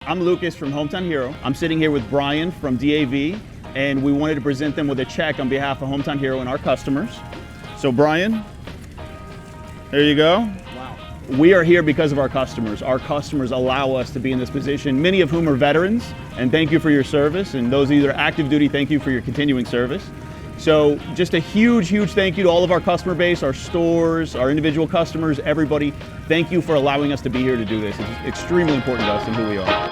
I'm Lucas from Hometown Hero. I'm sitting here with Brian from DAV, and we wanted to present them with a check on behalf of Hometown Hero and our customers. So Brian, there you go. Wow. We are here because of our customers. Our customers allow us to be in this position, many of whom are veterans, and thank you for your service. And those either active duty, thank you for your continuing service. So just a huge, huge thank you to all of our customer base, our stores, our individual customers, everybody. Thank you for allowing us to be here to do this. It's extremely important to us and who we are.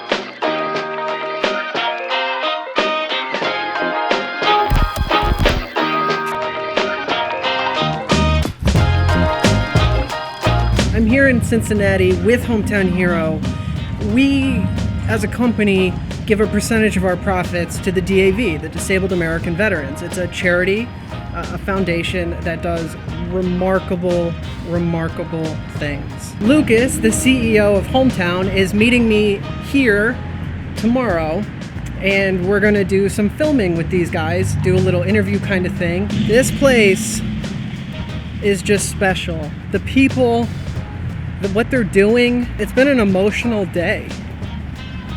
I'm here in Cincinnati with Hometown Hero. We, as a company, give a percentage of our profits to the DAV, the Disabled American Veterans. It's a charity, a foundation that does remarkable, remarkable things. Lucas, the CEO of Hometown, is meeting me here tomorrow, and we're gonna do some filming with these guys, do a little interview kind of thing. This place is just special. The people, what they're doing, it's been an emotional day.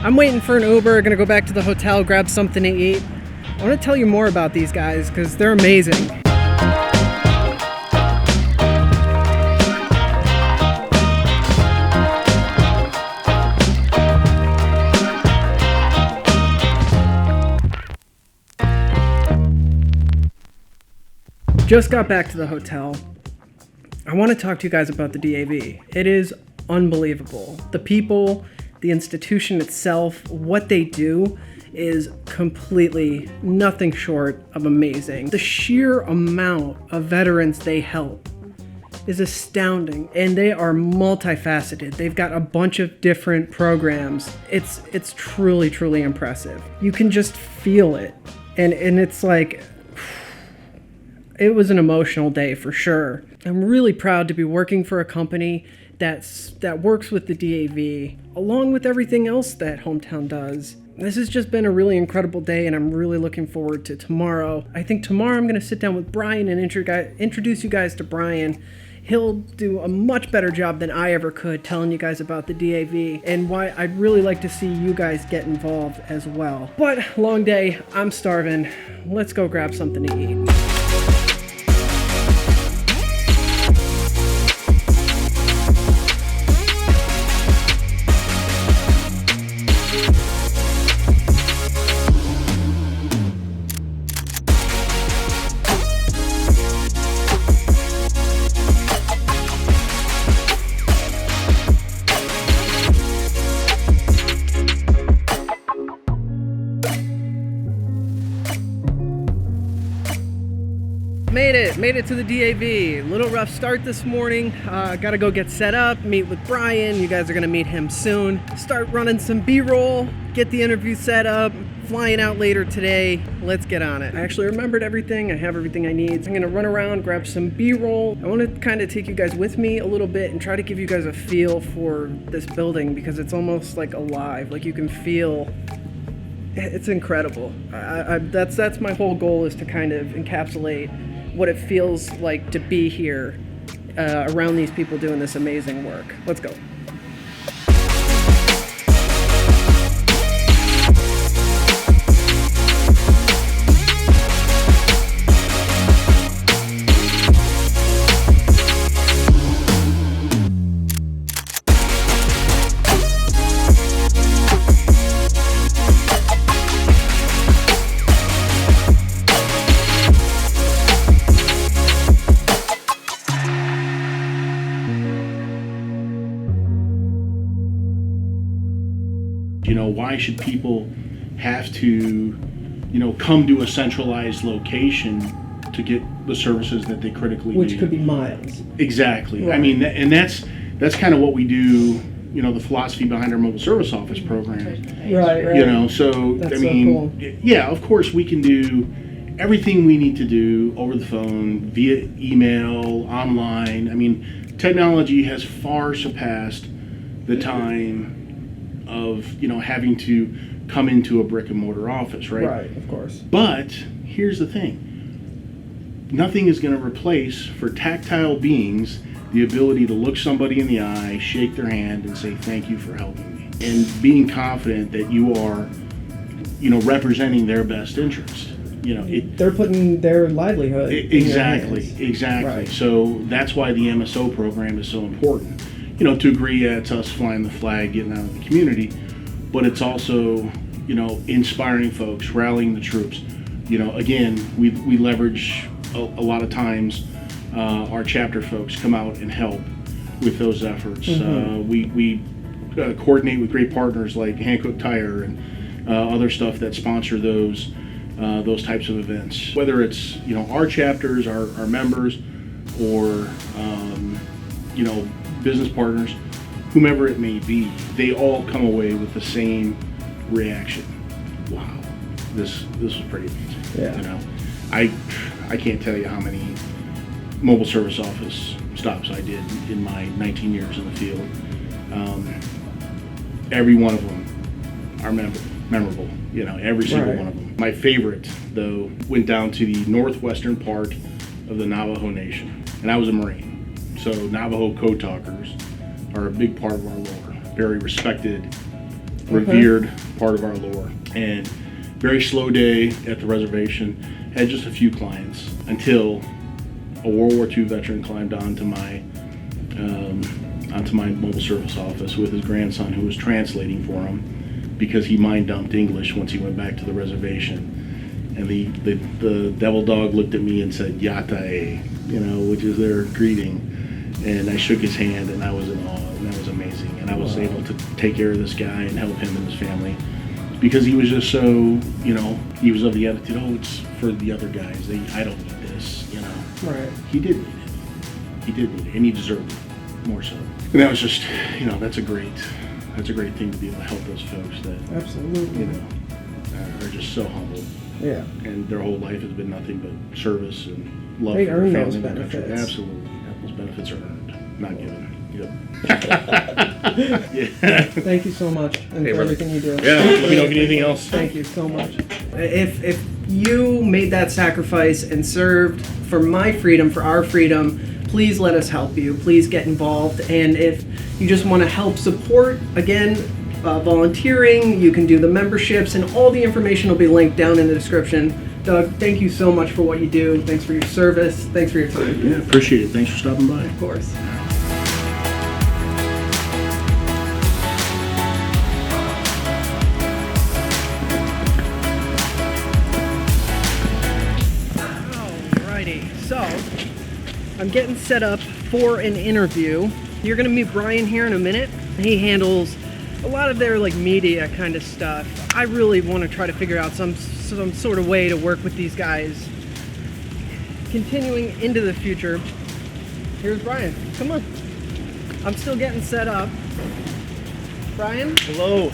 I'm waiting for an Uber, gonna go back to the hotel, grab something to eat. I wanna tell you more about these guys because they're amazing. Just got back to the hotel. I wanna talk to you guys about the DAV. It is unbelievable. The people, the institution itself, what they do is completely nothing short of amazing. The sheer amount of veterans they help is astounding, and they are multifaceted. They've got a bunch of different programs. It's truly, truly impressive. You can just feel it, and it's like, it was an emotional day for sure. I'm really proud to be working for a company that works with the DAV, along with everything else that Hometown does. This has just been a really incredible day, and I'm really looking forward to tomorrow. I think tomorrow I'm gonna sit down with Brian and introduce you guys to Brian. He'll do a much better job than I ever could telling you guys about the DAV and why I'd really like to see you guys get involved as well. But long day, I'm starving. Let's go grab something to eat. Made it to the DAV. Little rough start this morning. Gotta go get set up, meet with Brian. You guys are gonna meet him soon. Start running some B-roll, get the interview set up, flying out later today. Let's get on it. I actually remembered everything. I have everything I need. I'm gonna run around, grab some B-roll. I wanna kind of take you guys with me a little bit and try to give you guys a feel for this building because it's almost like alive. Like you can feel, it's incredible. That's my whole goal, is to kind of encapsulate what it feels like to be here around these people doing this amazing work. Let's go. You know, why should people have to, come to a centralized location to get the services that they critically need? Which could be miles. Exactly. Right. I mean, and that's kind of what we do, the philosophy behind our mobile service office program. Right. So, That's I mean, so cool. Yeah, of course we can do everything we need to do over the phone, via email, online. I mean, technology has far surpassed the time of having to come into a brick and mortar office, right? Right, of course. But here's the thing: nothing is going to replace, for tactile beings, the ability to look somebody in the eye, shake their hand, and say thank you for helping me. and being confident that you are, representing their best interest. They're putting their livelihood in your hands. Exactly. Right. So that's why the MSO program is so important. To agree, it's us flying the flag, getting out in the community, but it's also, inspiring folks, rallying the troops. Again, we leverage a lot of times our chapter folks come out and help with those efforts. Mm-hmm. We coordinate with great partners like Hankook Tire and other stuff that sponsor those types of events. Whether it's our chapters, our members, or business partners, whomever it may be, they all come away with the same reaction. Wow, this was pretty amazing. Yeah. I can't tell you how many mobile service office stops I did in my 19 years in the field. Every one of them are memorable. Every single one of them. My favorite, though, went down to the northwestern part of the Navajo Nation, and I was a Marine. So Navajo code talkers are a big part of our lore, very respected, revered part of our lore. And very slow day at the reservation. Had just a few clients until a World War II veteran climbed onto my mobile service office with his grandson, who was translating for him because he mind dumped English once he went back to the reservation. And the devil dog looked at me and said, "Yata-e," which is their greeting. And I shook his hand, and I was in awe, and that was amazing. And I was able to take care of this guy and help him and his family, because he was just so, he was of the attitude, oh, it's for the other guys. I don't need this, Right. He did need it. He did need it, and he deserved it more so. And that was just, that's a great thing to be able to help those folks that, Absolutely. are just so humble. Yeah. And their whole life has been nothing but service and love They for their earn family those and their country. benefits. Absolutely. Those benefits are earned, not given. Yep. Thank you so much and for everything you do. Yeah, let me know if you need anything else. Thank you so much. If you made that sacrifice and served for my freedom, for our freedom, please let us help you. Please get involved. And if you just want to help support, again, volunteering, you can do the memberships, and all the information will be linked down in the description. Doug, thank you so much for what you do. Thanks for your service. Thanks for your time. Yeah, appreciate it. Thanks for stopping by. Of course. Alrighty, so I'm getting set up for an interview. You're gonna meet Brian here in a minute. He handles a lot of their media kind of stuff. I really want to try to figure out some sort of way to work with these guys. Continuing into the future, here's Brian. Come on. I'm still getting set up. Brian, Hello.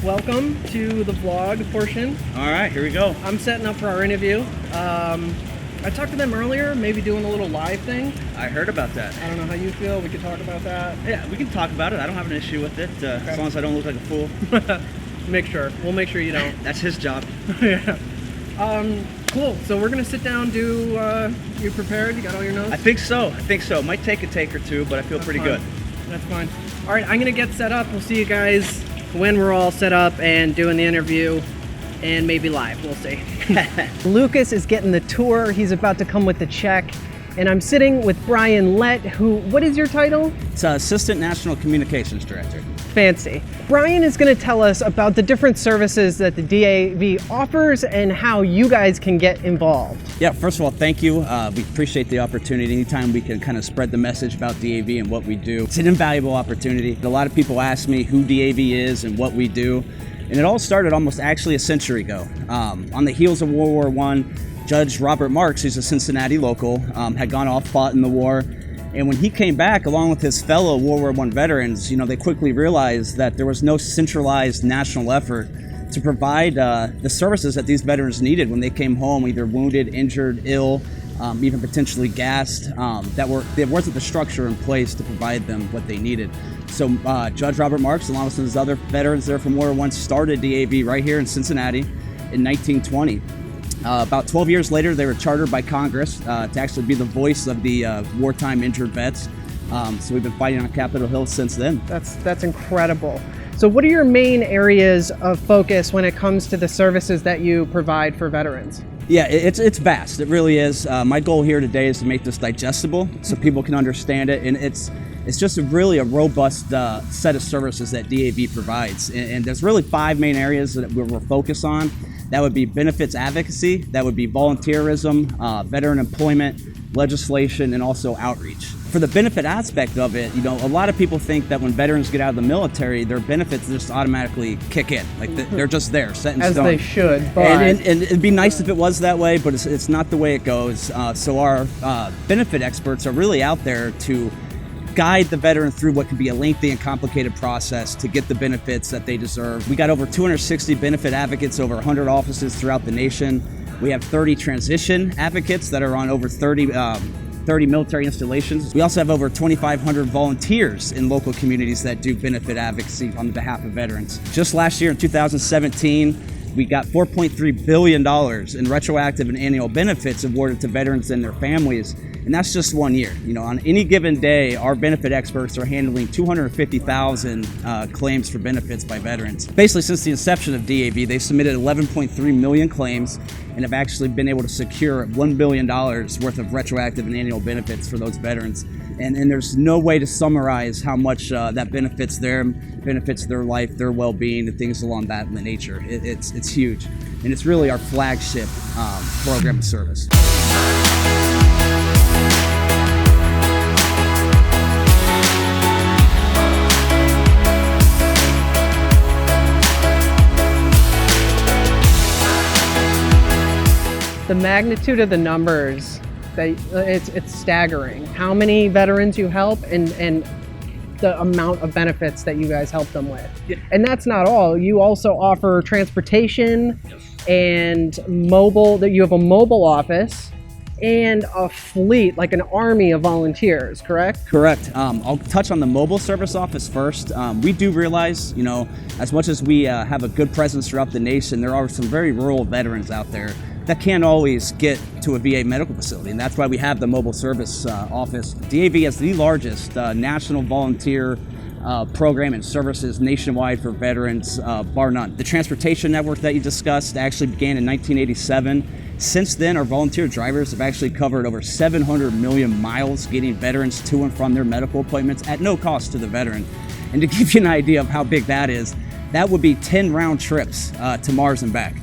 welcome to the vlog portion. All right, here we go. I'm setting up for our interview. I talked to them earlier, maybe doing a little live thing. I heard about that. I don't know how you feel. We could talk about that. Yeah, we can talk about it. I don't have an issue with it, as long as I don't look like a fool. We'll make sure you don't. That's his job. Yeah. Cool. So we're gonna sit down. You prepared? You got all your notes? I think so. It might take a take or two, but I feel pretty good. That's fine. All right, I'm gonna get set up. We'll see you guys when we're all set up and doing the interview, and maybe live. We'll see. Lucas is getting the tour. He's about to come with the check. And I'm sitting with Brian Lett, what is your title? It's Assistant National Communications Director. Fancy. Brian is going to tell us about the different services that the DAV offers and how you guys can get involved. Yeah, first of all, thank you. We appreciate the opportunity. Anytime we can kind of spread the message about DAV and what we do, it's an invaluable opportunity. A lot of people ask me who DAV is and what we do. And it all started almost actually a century ago. On the heels of World War I, Judge Robert Marks, who's a Cincinnati local, had gone off, fought in the war. And when he came back, along with his fellow World War I veterans, they quickly realized that there was no centralized national effort to provide the services that these veterans needed when they came home, either wounded, injured, ill, even potentially gassed. There wasn't the structure in place to provide them what they needed. So Judge Robert Marks, along with his other veterans there from World War I, started DAV right here in Cincinnati in 1920. About 12 years later, they were chartered by Congress to actually be the voice of the wartime injured vets. So we've been fighting on Capitol Hill since then. That's incredible. So what are your main areas of focus when it comes to the services that you provide for veterans? Yeah, it's vast. It really is. My goal here today is to make this digestible so people can understand it, and it's just really a robust set of services that DAV provides. And there's really 5 main areas that we're focused on. That would be benefits advocacy, that would be volunteerism, veteran employment, legislation, and also outreach. For the benefit aspect of it, a lot of people think that when veterans get out of the military, their benefits just automatically kick in. Like they're just there, set in As stone. they should, but... And it'd be nice if it was that way, but it's not the way it goes. So our benefit experts are really out there to guide the veteran through what can be a lengthy and complicated process to get the benefits that they deserve. We got over 260 benefit advocates, over 100 offices throughout the nation. We have 30 transition advocates that are on over 30 military installations. We also have over 2,500 volunteers in local communities that do benefit advocacy on behalf of veterans. Just last year in 2017, we got $4.3 billion in retroactive and annual benefits awarded to veterans and their families. And that's just 1 year. On any given day, our benefit experts are handling 250,000 claims for benefits by veterans. Basically, since the inception of DAV, they submitted 11.3 million claims and have actually been able to secure $1 billion worth of retroactive and annual benefits for those veterans. And there's no way to summarize how much that benefits them, benefits their life, their well-being, and things along that nature. It's huge. And it's really our flagship program of service. The magnitude of the numbers, it's staggering. How many veterans you help and the amount of benefits that you guys help them with. Yeah. And that's not all. You also offer transportation and mobile, that you have a mobile office and a fleet, like an army of volunteers, correct? Correct. I'll touch on the mobile service office first. We do realize, as much as we have a good presence throughout the nation, there are some very rural veterans out there that can't always get to a VA medical facility, and that's why we have the mobile service office. DAV has the largest national volunteer program and services nationwide for veterans, bar none. The transportation network that you discussed actually began in 1987. Since then, our volunteer drivers have actually covered over 700 million miles getting veterans to and from their medical appointments at no cost to the veteran. And to give you an idea of how big that is, that would be 10 round trips to Mars and back.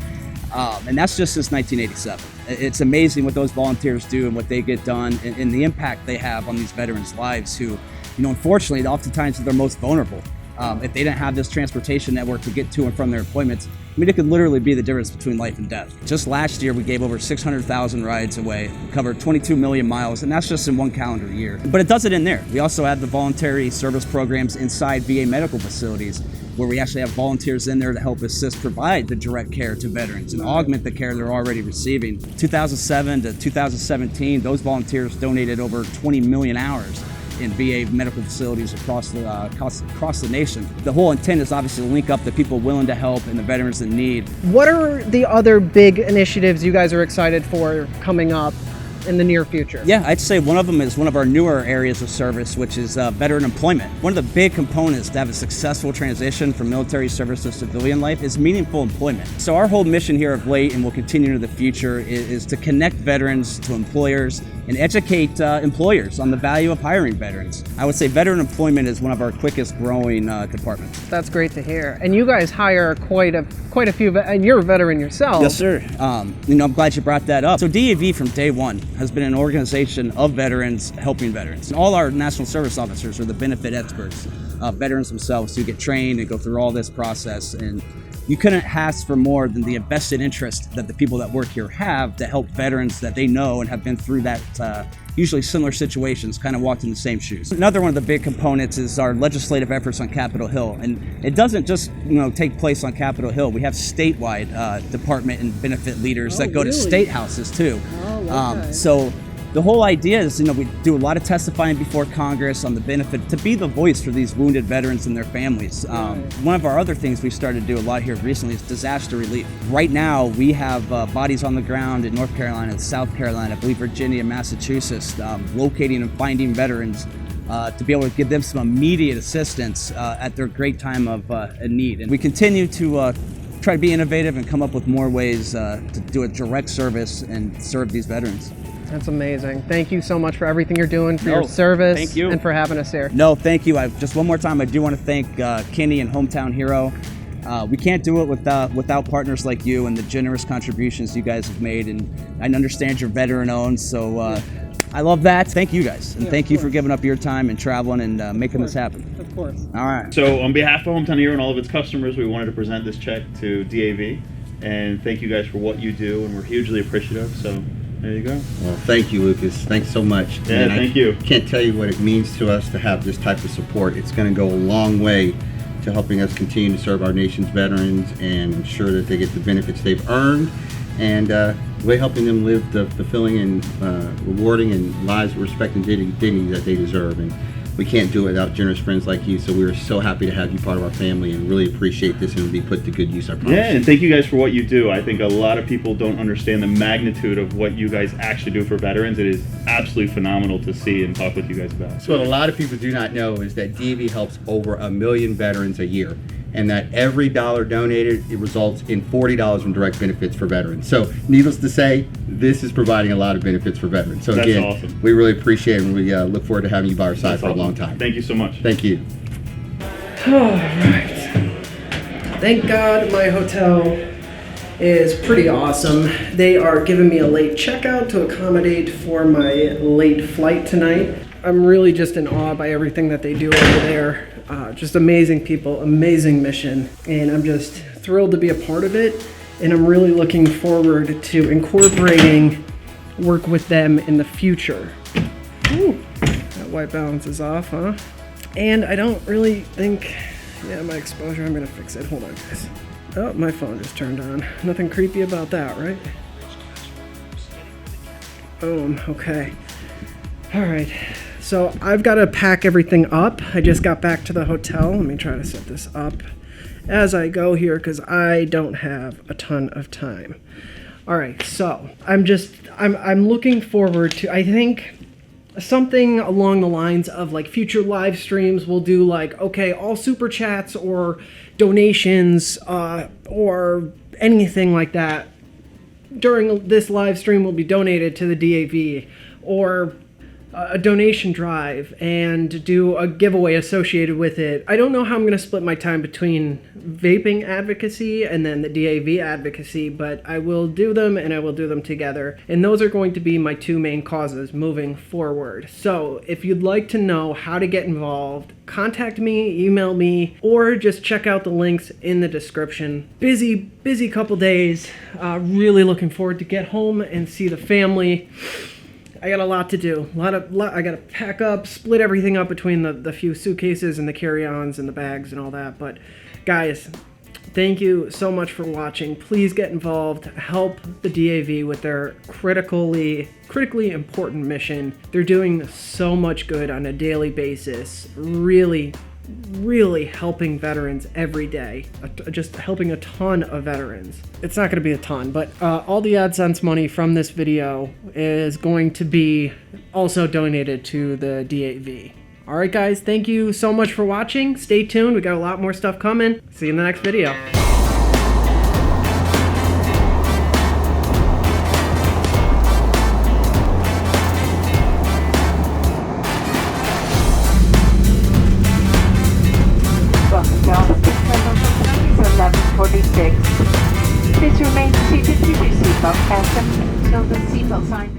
And that's just since 1987. It's amazing what those volunteers do and what they get done and the impact they have on these veterans' lives who, unfortunately, oftentimes they're most vulnerable. If they didn't have this transportation network to get to and from their appointments, it could literally be the difference between life and death. Just last year, we gave over 600,000 rides away, covered 22 million miles, and that's just in one calendar year. But it doesn't end there. We also have the voluntary service programs inside VA medical facilities, where we actually have volunteers in there to help assist provide the direct care to veterans and augment the care they're already receiving. 2007 to 2017, those volunteers donated over 20 million hours in VA medical facilities across the nation. The whole intent is obviously to link up the people willing to help and the veterans in need. What are the other big initiatives you guys are excited for coming up in the near future? Yeah, I'd say one of them is one of our newer areas of service, which is veteran employment. One of the big components to have a successful transition from military service to civilian life is meaningful employment. So our whole mission here of late, and will continue into the future, is to connect veterans to employers and educate employers on the value of hiring veterans. I would say veteran employment is one of our quickest growing departments. That's great to hear. And you guys hire quite a few, and you're a veteran yourself. Yes, sir. I'm glad you brought that up. So DAV from day one has been an organization of veterans helping veterans. And all our national service officers are the benefit experts, veterans themselves who get trained and go through all this process. And you couldn't ask for more than the invested interest that the people that work here have to help veterans that they know and have been through that usually similar situations, kind of walked in the same shoes. Another one of the big components is our legislative efforts on Capitol Hill. And it doesn't just take place on Capitol Hill. We have statewide department and benefit leaders that go to state houses too. Oh, okay. So the whole idea is, we do a lot of testifying before Congress on the benefit, to be the voice for these wounded veterans and their families. One of our other things we started to do a lot here recently is disaster relief. Right now, we have bodies on the ground in North Carolina, South Carolina, I believe Virginia, Massachusetts, locating and finding veterans to be able to give them some immediate assistance at their great time of need. And we continue to try to be innovative and come up with more ways to do a direct service and serve these veterans. That's amazing. Thank you so much for everything you're doing, for your service, thank you. and for having us here. No, thank you. Just one more time, I do want to thank Kenny and Hometown Hero. We can't do it without partners like you and the generous contributions you guys have made. And I understand you're veteran-owned, so I love that. Thank you guys, and thank you for giving up your time and traveling and making this happen. Of course. All right. So on behalf of Hometown Hero and all of its customers, we wanted to present this check to DAV. And thank you guys for what you do, and we're hugely appreciative. So there you go. Well, thank you, Lucas. Thanks so much. Yeah, thank you. Can't tell you what it means to us to have this type of support. It's going to go a long way to helping us continue to serve our nation's veterans and ensure that they get the benefits they've earned, and really helping them live the fulfilling and rewarding and lives of respect and dignity that they deserve. And we can't do it without generous friends like you, so we're so happy to have you part of our family and really appreciate this, and it'll be put to good use, I promise. Yeah, and thank you guys for what you do. I think a lot of people don't understand the magnitude of what you guys actually do for veterans. It is absolutely phenomenal to see and talk with you guys about. So what a lot of people do not know is that DAV helps over 1 million veterans a year, and that every dollar donated, it results in $40 in direct benefits for veterans. So needless to say, this is providing a lot of benefits for veterans. So That's again, awesome. we really appreciate it, and we look forward to having you by our side That's for a awesome. long time. Thank you so much. Thank you. All right. Thank God my hotel is pretty awesome. They are giving me a late checkout to accommodate for my late flight tonight. I'm really just in awe by everything that they do over there. Just amazing people, amazing mission, and I'm just thrilled to be a part of it, and I'm really looking forward to incorporating work with them in the future. Ooh, that white balance is off, huh? And I don't really think, yeah, my exposure, I'm gonna fix it. Hold on, guys. Oh, my phone just turned on. Nothing creepy about that, right? Boom, okay. All right, so I've got to pack everything up. I just got back to the hotel. Let me try to set this up as I go here because I don't have a ton of time. All right, so I'm looking forward to, I think, something along the lines of like future live streams. We'll do like, okay, all super chats or donations or anything like that during this live stream will be donated to the DAV, or a donation drive and do a giveaway associated with it. I don't know how I'm going to split my time between vaping advocacy and then the DAV advocacy, but I will do them, and I will do them together. And those are going to be my two main causes moving forward. So if you'd like to know how to get involved, contact me, email me, or just check out the links in the description. Busy couple days. Really looking forward to get home and see the family. I got a lot to do. I got to pack up, split everything up between the few suitcases and the carry-ons and the bags and all that. But guys, thank you so much for watching. Please get involved. Help the DAV with their critically important mission. They're doing so much good on a daily basis. Really helping veterans every day, just helping a ton of veterans. It's not going to be a ton, but all the AdSense money from this video is going to be also donated to the DAV. All right, guys, thank you so much for watching. Stay tuned. We got a lot more stuff coming. See you in the next video. Please remain seated with your seatbelt fastened until the seatbelt sign.